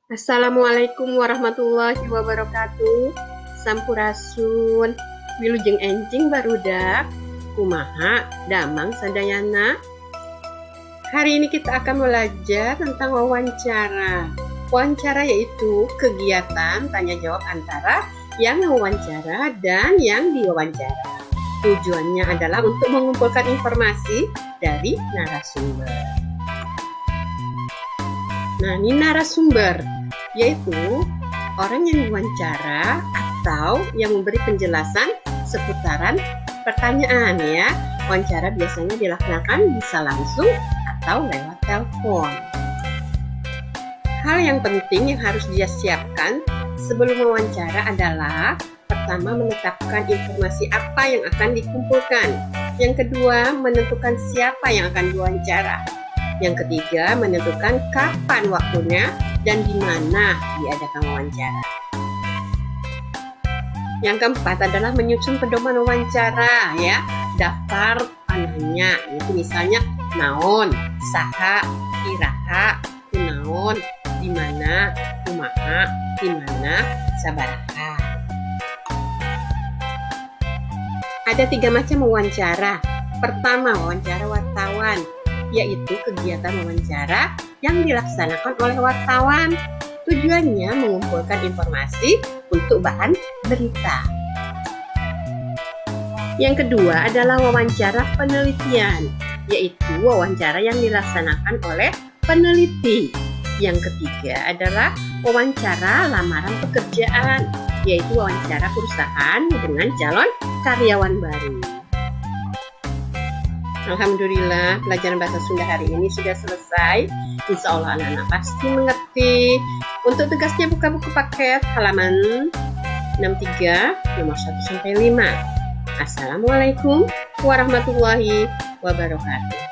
Assalamualaikum warahmatullahi wabarakatuh. Sampurasun, wilujeng enjing barudak, kumaha damang sadayana. Hari ini kita akan belajar tentang wawancara. Wawancara yaitu kegiatan tanya jawab antara yang wawancara dan yang diwawancara. Tujuannya adalah untuk mengumpulkan informasi dari narasumber. Nah, ini narasumber, yaitu orang yang diwawancara atau yang memberi penjelasan seputaran pertanyaan ya. Wawancara biasanya dilaksanakan bisa langsung atau lewat telepon. Hal yang penting yang harus dia siapkan sebelum wawancara adalah pertama, menetapkan informasi apa yang akan dikumpulkan. Yang kedua, menentukan siapa yang akan diwawancara. Yang ketiga, menentukan kapan waktunya dan di mana diadakan wawancara. Yang keempat adalah menyusun pedoman wawancara ya. Daftar panahnya, itu misalnya naon, saha, iraha, kunaon, di mana, kumaha, di mana, sabaraha. Ada 3 macam wawancara. Pertama, wawancara wartawan, yaitu kegiatan wawancara yang dilaksanakan oleh wartawan. Tujuannya mengumpulkan informasi untuk bahan berita. Yang kedua adalah wawancara penelitian, yaitu wawancara yang dilaksanakan oleh peneliti. Yang ketiga adalah wawancara lamaran pekerjaan, yaitu wawancara perusahaan dengan calon karyawan baru. Alhamdulillah, pelajaran bahasa Sunda hari ini sudah selesai. Insya Allah anak-anak pasti mengerti. Untuk tugasnya buka buku paket halaman 63 nomor 1-5. Assalamualaikum warahmatullahi wabarakatuh.